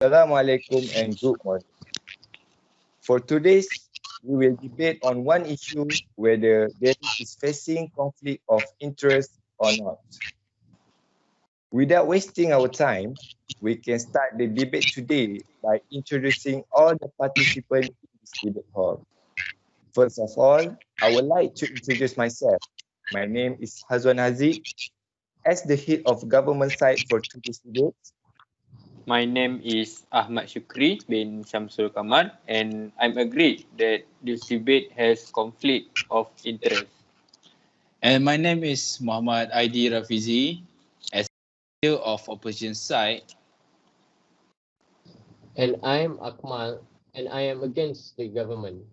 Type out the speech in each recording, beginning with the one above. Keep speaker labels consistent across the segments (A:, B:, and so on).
A: Assalamualaikum and good morning. For today's, we will debate on one issue whether there is facing conflict of interest or not. Without wasting our time, we can start the debate today by introducing all the participants in this debate hall. First of all, I would like to introduce myself. My name is Hazwan Haziq. As the head of government side for today's debate,
B: My name is Ahmad Syukri bin Shamsul Kamar, and I'm agreed that this debate has conflict of interest.
C: And my name is Mohamad Aidi Rafizi. As leader of opposition side,
D: And I am Akmal, and I am against the government.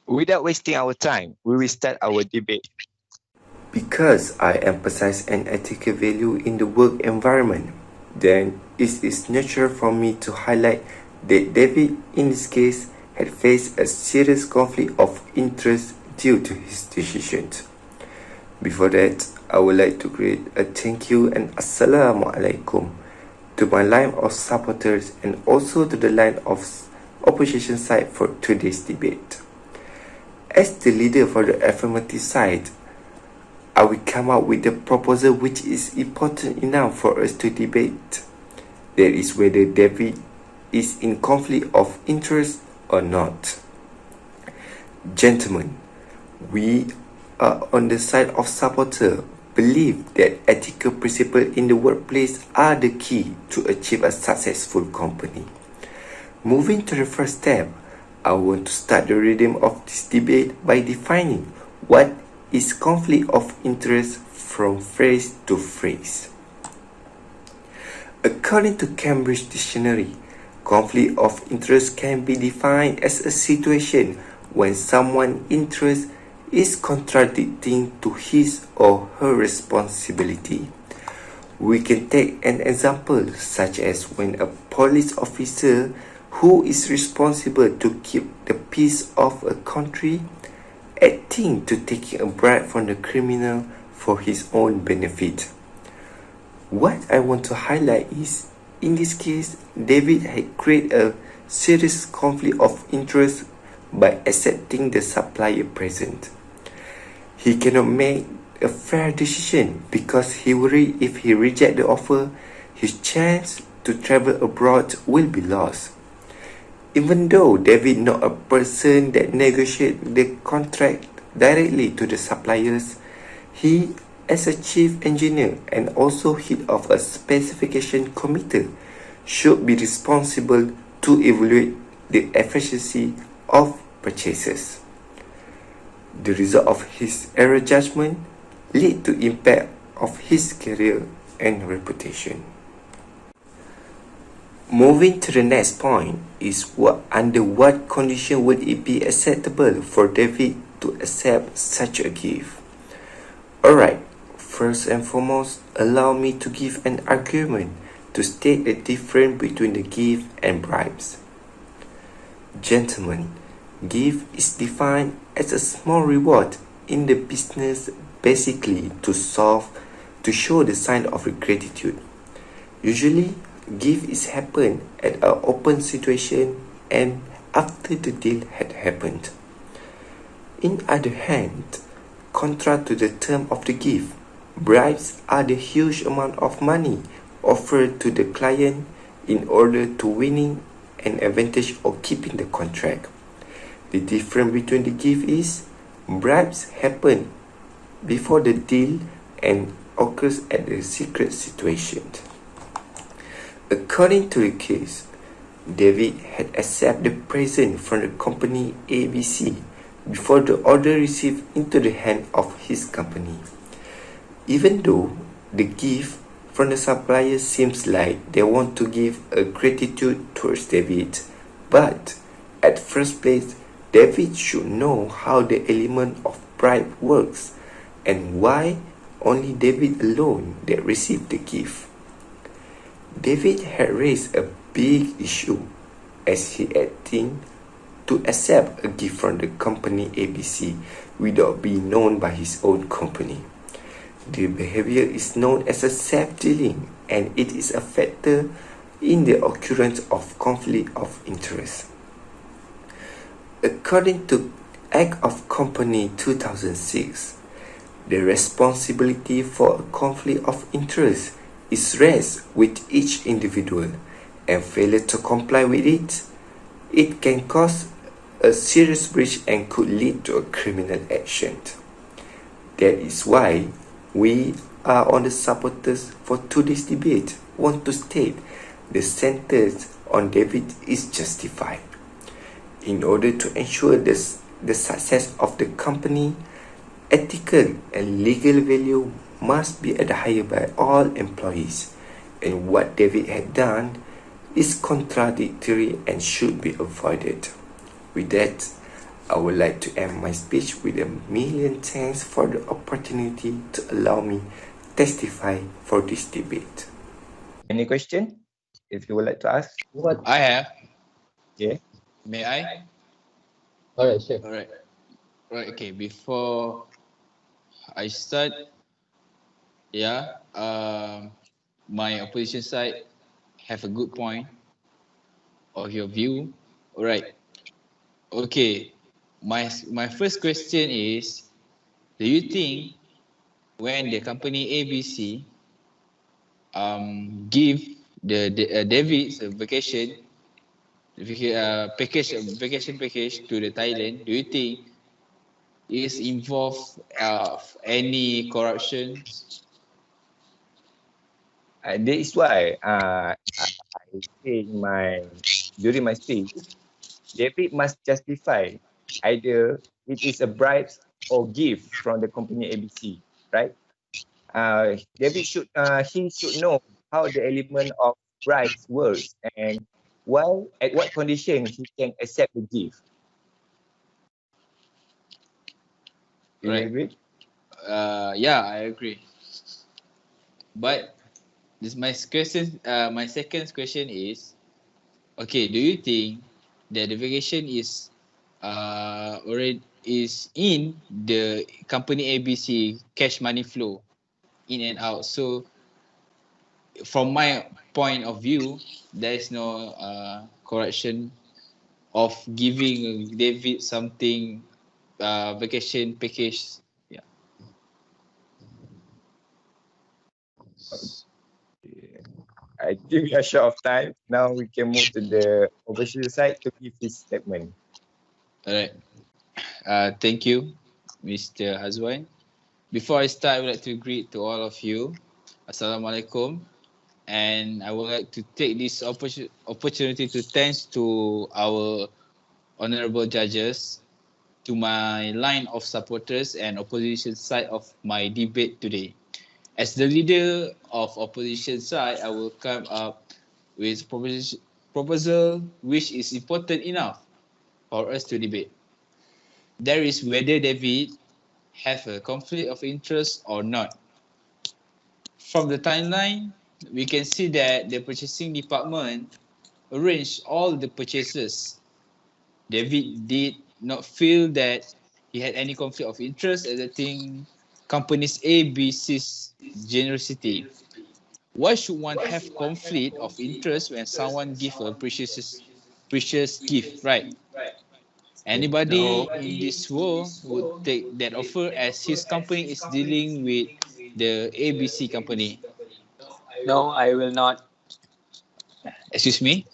A: without wasting our time, we will start our debate.
E: Because I emphasize an ethical value in the work environment, then it is natural for me to highlight that David, in this case, had faced a serious conflict of interest due to his decisions. Before that, I would like to create a thank you and Assalamualaikum to my line of supporters and also to the line of opposition side for today's debate. As the leader for the affirmative side, I will come up with a proposal which is important enough for us to debate. That is whether David is in conflict of interest or not. Gentlemen, we are on the side of supporter, believe that ethical principles in the workplace are the key to achieve a successful company. Moving to the first step, I want to start the rhythm of this debate by defining what is conflict of interest from phrase to phrase. According to Cambridge Dictionary, conflict of interest can be defined as a situation when someone's interest is contradicting to his or her responsibility. We can take an example such as when a police officer who is responsible to keep the peace of a country acting to taking a bribe from the criminal for his own benefit. What I want to highlight is, in this case, David had created a serious conflict of interest by accepting the supplier present. He cannot make a fair decision because he worried if he rejects the offer, his chance to travel abroad will be lost. Even though David not a person that negotiate the contract directly to the suppliers, he, as a chief engineer and also head of a specification committee, should be responsible to evaluate the efficiency of purchases. The result of his error judgment lead to impact of his career and reputation. Moving to the next point is under what condition would it be acceptable for David to accept such a gift? Alright, first and foremost, allow me to give an argument to state the difference between the gift and bribes. Gentlemen, gift is defined as a small reward in the business, basically to show the sign of gratitude. Usually, gift is happen at an open situation and after the deal had happened. In other hand, contrary to the term of the gift, bribes are the huge amount of money offered to the client in order to winning an advantage or keeping the contract. The difference between the gift is bribes happen before the deal and occurs at the secret situation. According to the case, David had accepted the present from the company ABC before the order received into the hand of his company. Even though the gift from the supplier seems like they want to give a gratitude towards David, but at first place, David should know how the element of bribe works and why only David alone that received the gift. David had raised a big issue as he acting to accept a gift from the company ABC without being known by his own company. The behavior is known as a self-dealing and it is a factor in the occurrence of conflict of interest. According to Act of Company 2006, the responsibility for a conflict of interest is rests with each individual, and failure to comply with it can cause a serious breach and could lead to a criminal action. That is why we are on the supporters for today's debate want to state the sentence on David is justified. In order to ensure the success of the company, ethical and legal value must be adhered by all employees, and what David had done is contradictory and should be avoided. With that, I would like to end my speech with a million thanks for the opportunity to allow me testify for this debate.
A: Any question? If you would like to ask?
D: What?
C: I have.
A: Yeah.
C: May I?
D: Alright, sure.
C: Alright. Right. Okay. Before I start, yeah. My opposition side have a good point of your view. Alright. Okay. My first question is, do you think when the company ABC give the David's a vacation package to the Thailand, do you think is involved any corruption?
A: That is why I say during my speech, David must justify either it is a bribe or gift from the company ABC, right? David should he should know how the element of bribes works and at what condition he can accept the gift. Do you
C: Right.
A: agree?
C: Yeah, I agree. But this my question. My second question is, okay, do you think that the vacation is already is in the company ABC cash money flow in and out? So from my point of view, there is no correction of giving David something vacation package. Yeah.
A: I think we are short of time. Now we can move to the overseas side to give his statement.
C: All right. Thank you, Mr. Hazwan. Before I start, I would like to greet to all of you. Assalamualaikum. And I would like to take this opportunity to thanks to our honorable judges, to my line of supporters and opposition side of my debate today. As the leader of opposition side, I will come up with proposal which is important enough for us to debate. There is whether David have a conflict of interest or not. From the timeline, we can see that the purchasing department arranged all the purchases. David did not feel that he had any conflict of interest acting companies A, B, C's generosity. Why should one have conflict of interest when someone give a precious gift, right? Anybody
B: No.
C: in this world would take that offer as his company is dealing with the ABC company.
B: No, I will not.
C: Excuse me.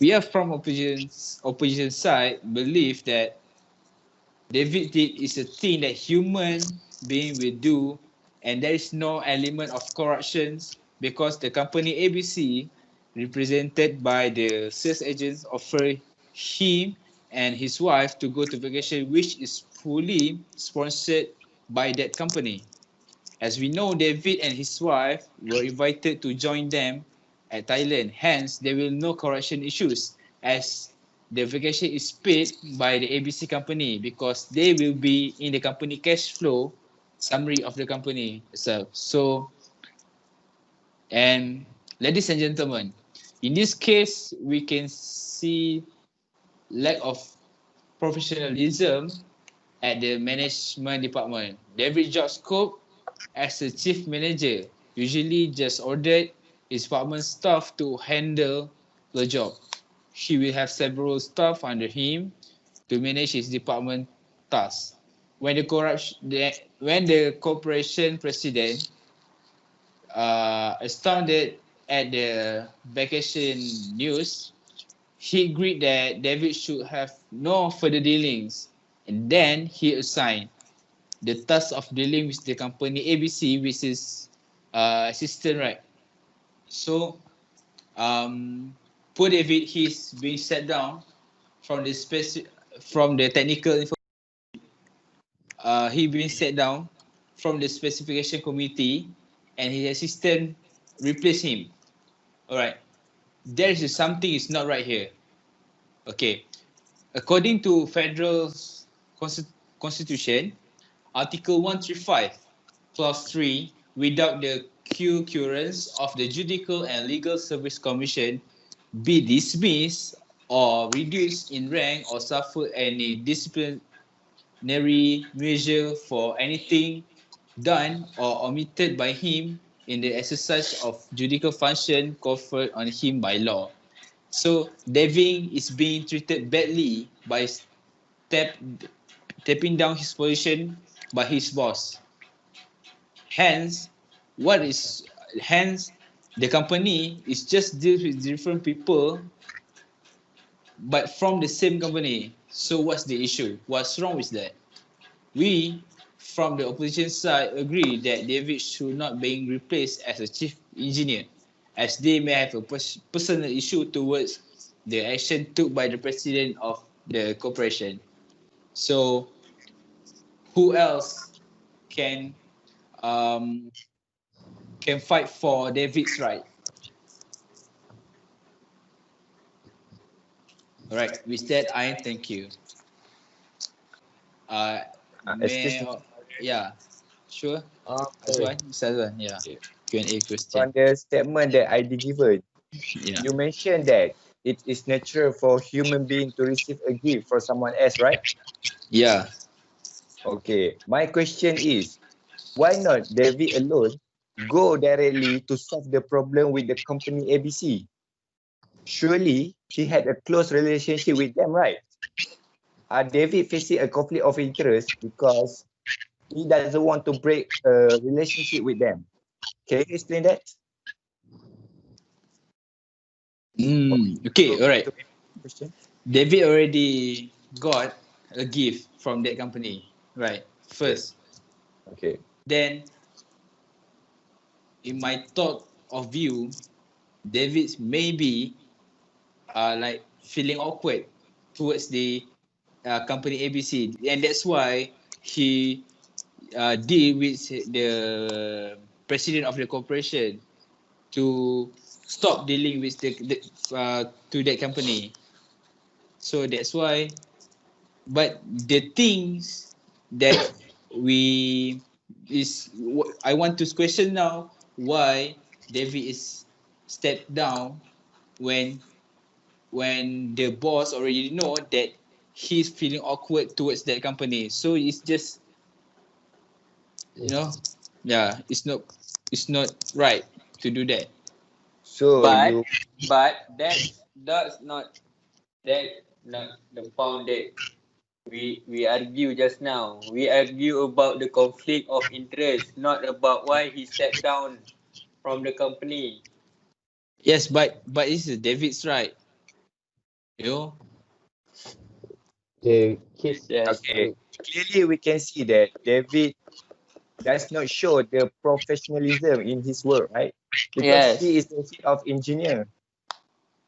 C: We are from opposition side believe that David did is a thing that human being will do, and there is no element of corruption because the company ABC, represented by the sales agents, offer him and his wife to go to vacation, which is fully sponsored by that company. As we know, David and his wife were invited to join them at Thailand. Hence, there will no corruption issues as the vacation is paid by the ABC company because they will be in the company cash flow summary of the company itself. So, and ladies and gentlemen, in this case, we can see lack of professionalism at the management department. David George Cope as a chief manager usually just ordered his department staff to handle the job. He will have several staff under him to manage his department tasks. When the corporation president astounded at the vacation news, he agreed that David should have no further dealings, and then he assigned the task of dealing with the company ABC, which is assistant, right? So, poor David, he's being set down from the technical info. He being set down from the specification committee, and his assistant replaced him. All right, there is something is not right here. Okay, according to federal constitution, Article 135, Clause 3, without the concurrence of the Judicial and Legal Service Commission, be dismissed or reduced in rank or suffer any disciplinary measure for anything done or omitted by him in the exercise of judicial function conferred on him by law. So David is being treated badly by stepping down his position by his boss. Hence, the company is just deals with different people, but from the same company. So what's the issue? What's wrong with that? We, from the opposition side, agree that David should not be replaced as a chief engineer, as they may have a personal issue towards the action took by the president of the corporation. So, who else can fight for David's right? All right. With that, I thank you. Yeah, sure. Hazwan, Mr. Hazwan, yeah. Q&A question.
A: On the statement that Aidi given,
C: Yeah.
A: you mentioned that it is natural for human being to receive a gift from someone else, right?
C: Yeah.
A: Okay. My question is, why not David alone go directly to solve the problem with the company ABC? Surely he had a close relationship with them, right? Are David facing a conflict of interest because he doesn't want to break a relationship with them? Can you explain that?
C: Okay, all right.
A: Question?
C: David already got a gift from that company, right? First.
A: Okay.
C: Then, in my thought of view, David maybe like feeling awkward towards the company ABC, and that's why he deal with the president of the corporation to stop dealing with to that company. So that's why. But the things that I want to question now, why David is stepped down when the boss already know that he's feeling awkward towards that company. So it's just, yeah, it's not right to do that.
A: So
B: but that's not the point that we argue just now. We argue about the conflict of interest, not about why he stepped down from the company.
C: Yes, but it's David's right.
D: The case.
B: Yes.
A: okay. Clearly we can see that David does not show the professionalism in his work, right? Because he is the head of engineer.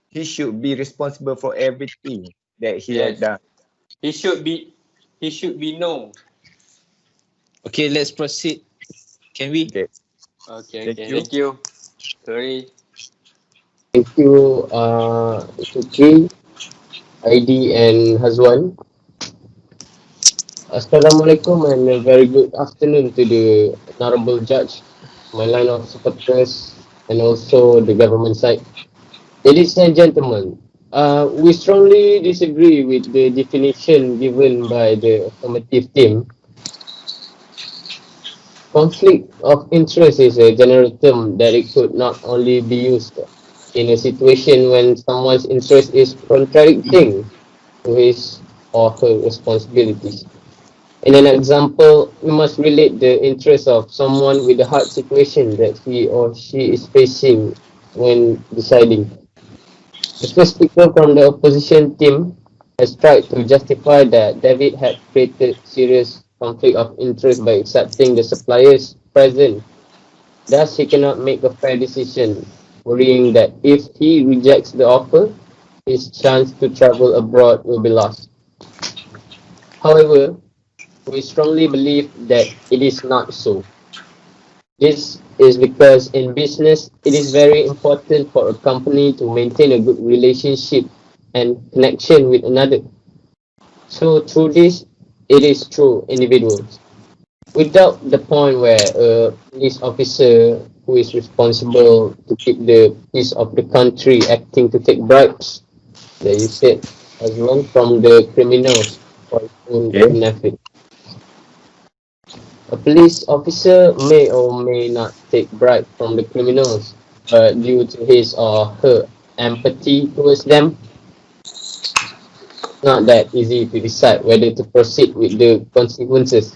A: He should be responsible for everything that he has done.
B: He should be known.
C: Okay, let's proceed. Can we?
B: Okay. Thank you. Sorry.
D: Thank you, Syukri, Aidi and Hazwan. Assalamualaikum and a very good afternoon to the honorable judge, my line of supporters, and also the government side. Ladies and gentlemen, we strongly disagree with the definition given by the affirmative team. Conflict of interest is a general term that it could not only be used in a situation when someone's interest is contradicting to his or her responsibilities. In an example, we must relate the interest of someone with the hard situation that he or she is facing when deciding. The first speaker from the opposition team has tried to justify that David had created serious conflict of interest by accepting the supplier's present. Thus, he cannot make a fair decision, worrying that if he rejects the offer, his chance to travel abroad will be lost. However, we strongly believe that it is not so. This is because in business, it is very important for a company to maintain a good relationship and connection with another. So through this, it is through individuals. Without the point where a police officer who is responsible to keep the peace of the country acting to take bribes, that you said, as one from the criminals for his own
A: Okay.
D: benefit. A police officer may or may not take bribe from the criminals, but due to his or her empathy towards them, it's not that easy to decide whether to proceed with the consequences.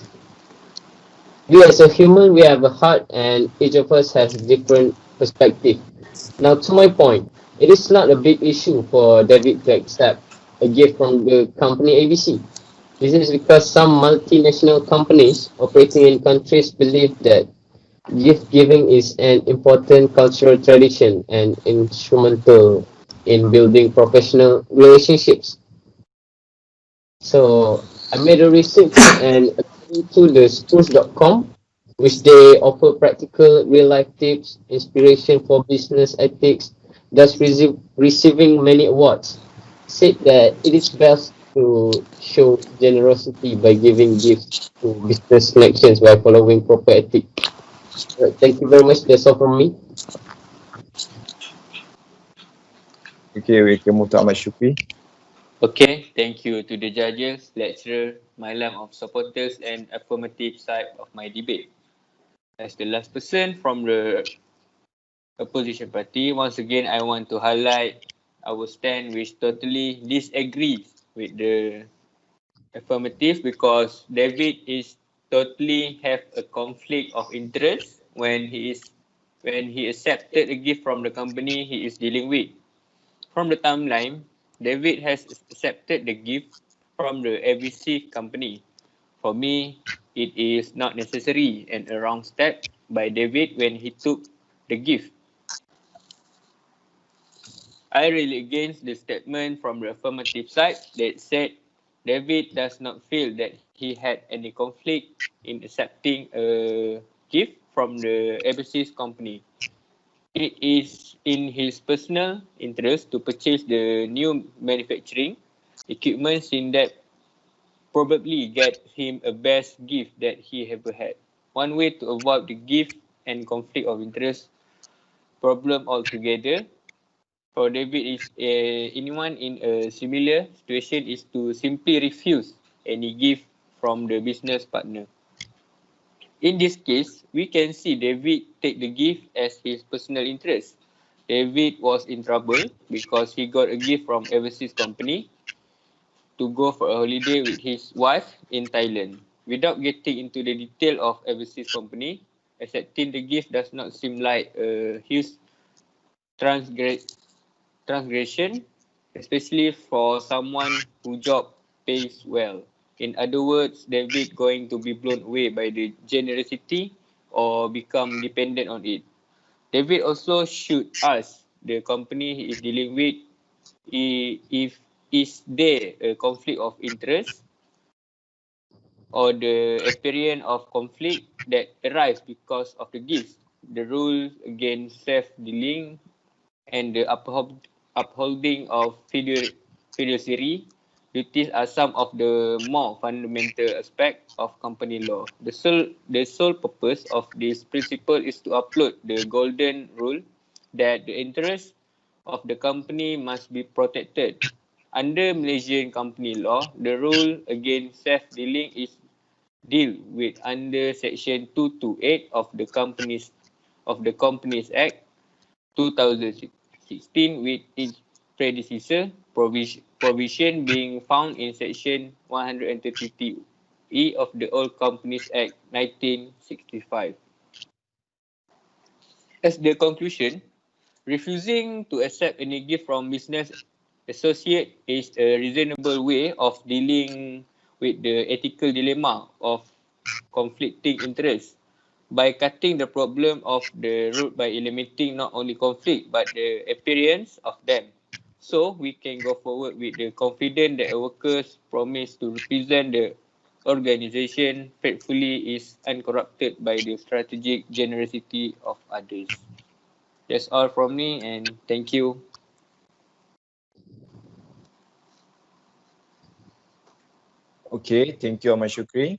D: We as a human, we have a heart and each of us has different perspective. Now to my point, it is not a big issue for David to accept a gift from the company ABC. This is because some multinational companies operating in countries believe that gift giving is an important cultural tradition and instrumental in building professional relationships. So I made a research and according to the schools.com, which they offer practical real life tips, inspiration for business ethics, thus receiving many awards, said that it is best to show generosity by giving gifts to business connections while following proper ethics. Right, thank you very much. That's all from me.
A: Okay, we can move to Ahmad Syukri.
B: Okay, thank you to the judges, lecturer, Malam of supporters and affirmative side of my debate. As the last person from the opposition party, once again I want to highlight our stand which totally disagrees with the affirmative because David is totally have a conflict of interest when he accepted a gift from the company he is dealing with. From the timeline, David has accepted the gift from the ABC company. For me, it is not necessary and a wrong step by David when he took the gift. I really against the statement from the affirmative side that said David does not feel that he had any conflict in accepting a gift from the overseas company. It is in his personal interest to purchase the new manufacturing equipment in that probably get him a best gift that he ever had. One way to avoid the gift and conflict of interest problem altogether for David is anyone in a similar situation is to simply refuse any gift from the business partner. In this case, we can see David take the gift as his personal interest. David was in trouble because he got a gift from overseas company to go for a holiday with his wife in Thailand. Without getting into the detail of overseas company, accepting the gift does not seem like a huge transgression, especially for someone whose job pays well. In other words, David going to be blown away by the generosity or become dependent on it. David also should ask the company he is dealing with if is there a conflict of interest or the appearance of conflict that arise because of the gifts. The rule against self-dealing and the upholding of fiduciary duties are some of the more fundamental aspects of company law. The sole purpose of this principle is to uphold the golden rule that the interests of the company must be protected. Under Malaysian company law, the rule against self-dealing is deal with under Section 228 of the Companies Act 2016 with its predecessor provision being found in Section 132E of the Old Companies Act 1965. As the conclusion, refusing to accept any gift from business associate is a reasonable way of dealing with the ethical dilemma of conflicting interests by cutting the problem of the root by eliminating not only conflict but the appearance of them. So we can go forward with the confidence that workers promise to represent the organisation faithfully is uncorrupted by the strategic generosity of others. That's all from me and thank you.
A: Okay, thank you, Ahmad Syukri.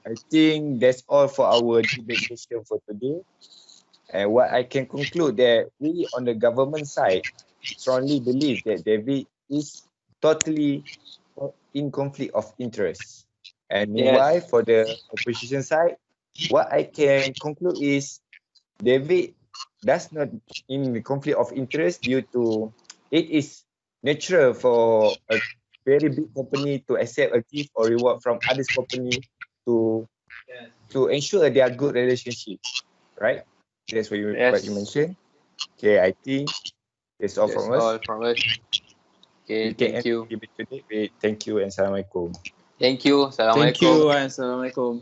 A: I think that's all for our debate session for today. And what I can conclude that we on the government side strongly believe that David is totally in conflict of interest. And
B: Yes.
A: meanwhile, for the opposition side, what I can conclude is David does not in the conflict of interest due to it is natural for a very big company to accept a gift or reward from others company to ensure their good relationship, right? That's what you
B: Yes.
A: mentioned. Okay, I think that's all
B: That's
A: from us.
B: all from us. Okay,
A: We can
B: thank
A: end
B: you.
A: the debate today. Thank you and Assalamualaikum.
B: Thank you.
C: Thank
B: Assalamualaikum.
C: you and Assalamualaikum.